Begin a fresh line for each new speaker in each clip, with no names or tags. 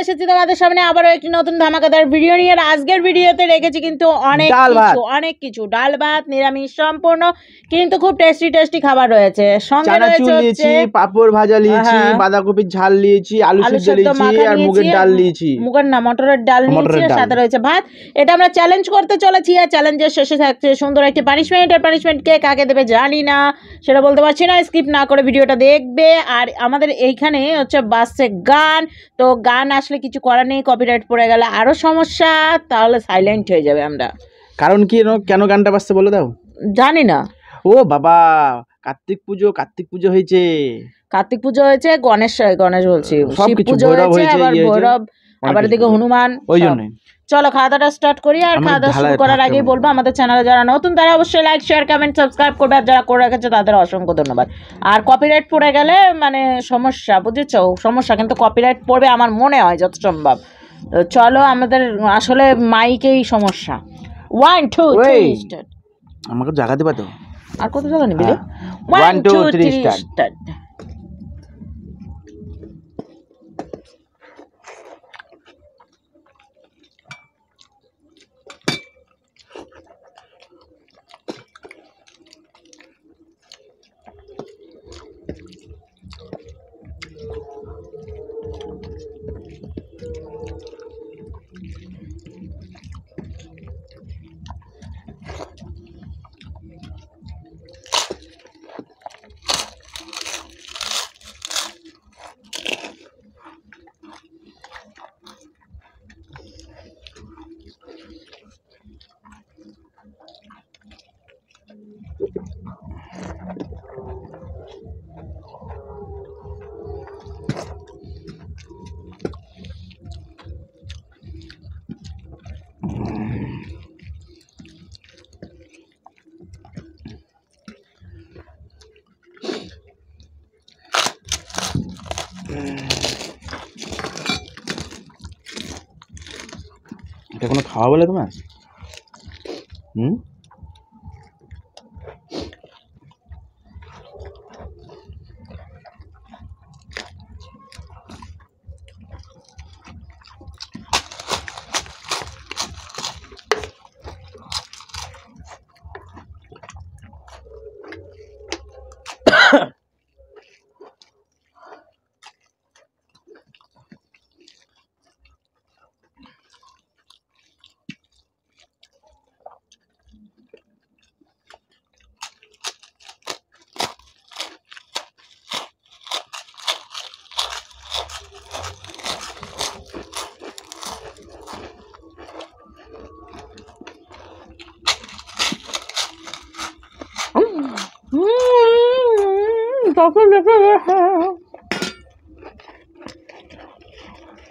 এসেছি তোমাদের সামনে আবারও একটি নতুন ধামাকাদার ভিডিও নিয়ে। আজকের ভিডিওতে রেখেছি কিন্তু অনেক কিছু ডাল ভাত নিরামিষ সম্পূর্ণ, কিন্তু খুব টেস্টি খাবার রয়েছে। সঙ্গে রয়েছে
পাপড় ভাজা নিয়েছি, বাঁধাকপির ঝাল নিয়েছি, আলু সিদ্ধ নিয়েছি আর মুগের ডাল নিয়েছি,
মটরের ডাল নিয়েছি, সাথে রয়েছে ভাত। এটা আমরা চ্যালেঞ্জ করতে চলেছি, আর চ্যালেঞ্জের শেষে থাকছে সুন্দর একটি পানিশমেন্ট। আর পানিশমেন্ট কে কাকে দেবে জানি না, সেটা বলতে পারছি না। স্কিপ না করে ভিডিওটা দেখবে। আর আমাদের এইখানে হচ্ছে বাসে গান, তো গান আসলে কিছু করার নেই, কপিরাইট পড়ে গেলে আরো সমস্যা, তাহলে সাইলেন্ট হয়ে যাবে আমরা।
কারণ কি কেন গানটা বাজছে বলে দাও।
জানি না।
ও বাবা, কার্তিক পুজো হয়েছে।
কার্তিক পুজো হয়েছে, গণেশ বলছি, শিব পুজো হয়েছে, আবার ভৈরব, আবার এদিকে হনুমান, ওই জন্য। চলো খাওয়া দাওয়াটা স্টার্ট করি। আর খাওয়া দাওয়া শুরু করার আগেই বলবো, আমাদের চ্যানেলে যারা নতুন তারা অবশ্যই লাইক শেয়ার কমেন্ট সাবস্ক্রাইব করবে, আর যারা করে রেখেছে তাদের অসংখ্য ধন্যবাদ। আর কপিরাইট পড়ে গেলে মানে সমস্যা, বুঝেছো, সমস্যা, কিন্তু কপিরাইট পড়বে আমার মনে হয় যত সম্ভব। চলো, আমাদের আসলে মাইকেই সমস্যা। 1 2 3 স্টার্ট।
আমাকে জায়গা দিবা তো?
আর কত জায়গা নিবি?
1 2 3 স্টার্ট। এটা কোনো খাওয়া বলে তোমার?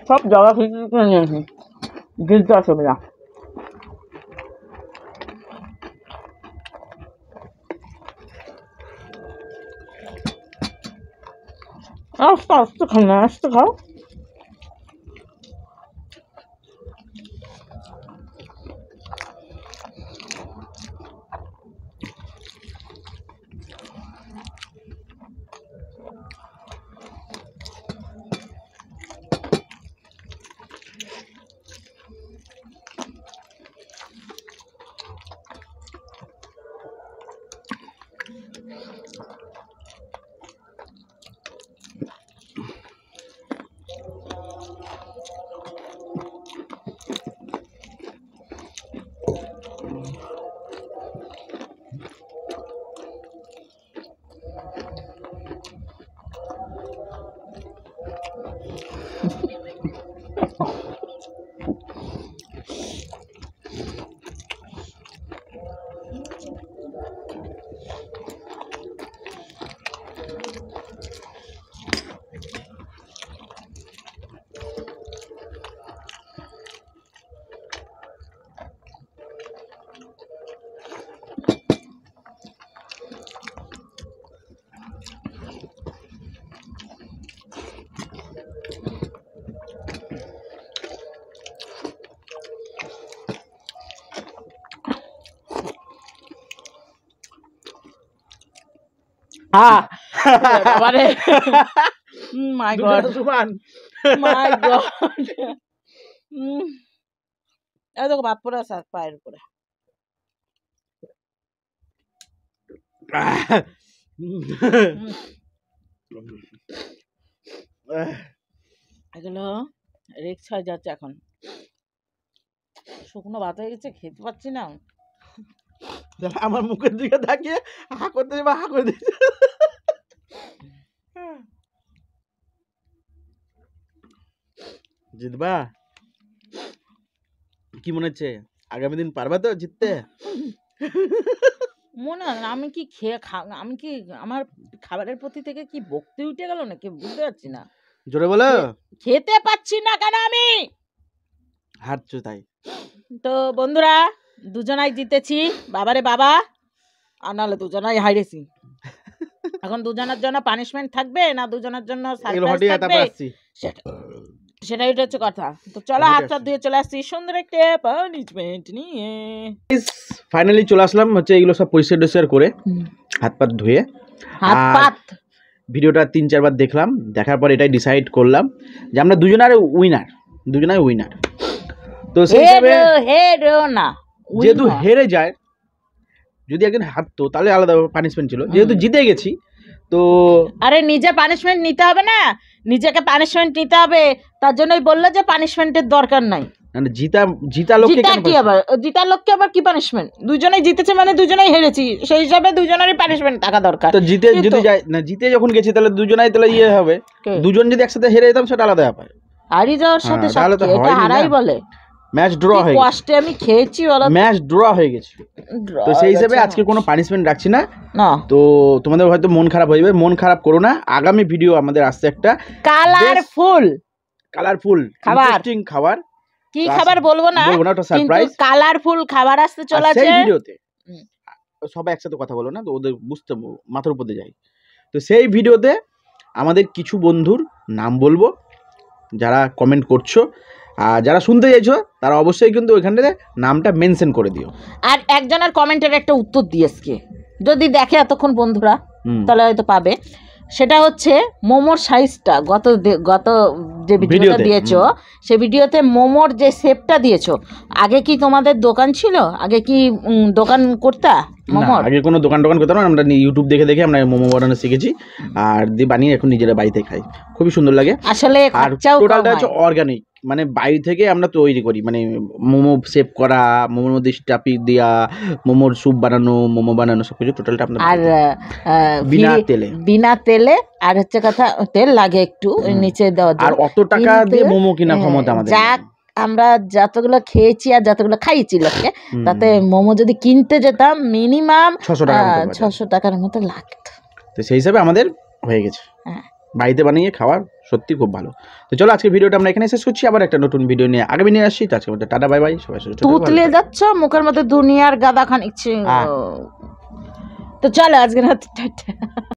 সব জায়গা থেকে নিয়েছি, গিলতে অসুবিধা। আস্তে আস্তে খাও না, আস্তে খাও। My God. মাই গড এই দেখো ভাত পড়ে আছে পায়ের উপরে। এগুলো রিক্স হয়ে যাচ্ছে এখন, শুকনো ভাত হয়ে গেছে, খেতে পাচ্ছি না।
আমার মুখের দিকে তাকিয়ে হা করতে যাবে, হা করে দিচ্ছে। জিতবা কি মনে হচ্ছে? আগামী দিন পারবা তো জিততে?
মনে হয় আমি কি আমি কি আমার খাবারের প্রতি থেকে কি বকতে উঠে গেল নাকি বুঝতে পারছি না।
জোরে বলো।
খেতে পাচ্ছি না কেন আমি?
হারছো তাই।
তো বন্ধুরা দুজনাই জিতেছি, বাবারে বাবা, আর নাহলে দুজনাই হারিয়েছি। এখন দুজনের জন্য পানিশমেন্ট থাকবে না দুজনের জন্য সারপ্রাইজ থাকবে, সেটাই হচ্ছে কথা। তো চলো হাত টাত দিয়ে চলে আসছি সুন্দর একটা পানিশমেন্ট নিয়ে।
ফাইনালি চলে আসলাম হচ্ছে এগুলো সব পরিষ্কার করে হাত পাত ধুয়ে।
হাত পাত
ভিডিওটা 3-4 বার দেখলাম, দেখার পর এটাই ডিসাইড করলাম যে আমরা দুজনাই উইনার। তো সেই হিসেবে
না
যেহেতু হেরে যায়, যদি একদিন হারতো তাহলে আলাদা পানিশমেন্ট ছিল, যেহেতু জিতে গেছি তো
আরে নিজে পানিশমেন্ট নিতে হবে না, নিজেকে পানিশমেন্ট নিতে হবে, তার জন্যই বললো যে পানিশমেন্টের দরকার নাই।
জিতা লোককে কেন
কি আবার জিতার লোককে আবার কি পানিশমেন্ট? দুজনেই জিতেছে মানে দুজনেই হেরেছি, সেই হিসাবে দুজনেরই পানিশমেন্ট থাকা দরকার।
তো জিতে যদি যায় না, জিতে যখন গেছি তাহলে দুজনাই তাহলে ইয়ে হবে, দুজন যদি একসাথে হেরে যেতাম সেটা আলাদা ব্যাপার।
হারি যাওয়ার সাথে এটা হারাই বলে,
ম্যাচ ড্র হয়ে গেছে,
কষ্টে আমি খেয়েছি বলো,
ম্যাচ ড্র হয়ে গেছে। তো সেই হিসেবে আজকে কোনো পানিশমেন্ট রাখছি না। তো তোমাদের হয়তো মন খারাপ হয়ে যাবে, মন খারাপ করো না, আগামী ভিডিও আমাদের আসছে একটা
কালারফুল
ইন্টারেস্টিং খাবার।
কি খাবার বলবো না,
ওটা সারপ্রাইজ,
কালারফুল খাবার আসতে চলেছে।
সেই ভিডিওতে সবাই একসাথে কথা বলো না তো, ওদের বুঝতে মাথার উপর দিয়ে যায়। তো সেই ভিডিওতে আমাদের কিছু বন্ধুর নাম বলবো যারা কমেন্ট করছো, আর যারা শুনতে চাইছো তারা অবশ্যই কিন্তু ওইখানটাতে নামটা মেনশন করে দিও।
আর একজনের কমেন্টের একটা উত্তর দিয়েছে, যদি দেখে এতক্ষণ বন্ধুরা তাহলে হয়তো পাবে। সেটা হচ্ছে মোমোর সাইজটা, গত যে ভিডিওটা দিয়েছো সেই ভিডিওতে মোমোর যে শেপটা দিয়েছো, আগে কি তোমাদের দোকান ছিল? আগে কি দোকান করতা মোমোর?
আগে কোনো দোকান করতাম না, আমরা ইউটিউব দেখে আমরা মোমো বানানো শিখেছি, আর দিয়ে বানিয়ে এখন নিজেরা বাড়িতে খাই, খুবই সুন্দর লাগে।
আসলে
টোটালটা হচ্ছে অর্গানিক, মানে বাইরে থেকে আমরা তৈরি করি, মানে মোমো শেপ করা, মোমোর মধ্যে স্টাফিং দেওয়া, মোমোর স্যুপ বানানো, মোমো বানানো সবকিছু টোটালটা আমরা, আর
বিনা তেলে আর হচ্ছে কথা তেল লাগে একটু নিচে দেওয়া,
আর অত টাকা দিয়ে মোমো কিনা ক্ষমতা আমাদের,
আমরা যতগুলো খেয়েছি আর যতগুলো খাইছি লোককে, তাতে মোমো যদি কিনতে যেতাম মিনিমাম 600 টাকার মতো লাগতো।
তো সেই হিসাবে আমাদের হয়ে গেছে, বাড়িতে বানিয়ে খাওয়ার সত্যি খুব ভালো। তো চলো আজকে ভিডিওটা আমরা এখানে শেষ করছি, আবার একটা নতুন ভিডিও নিয়ে আগামী নিয়ে আসছি। তো আজকে টাটা বাই বাই, সবাই
তুতলে যাচ্ছ মুখের মধ্যে দুনিয়ার গাদা খানিক। তো চলো আজকে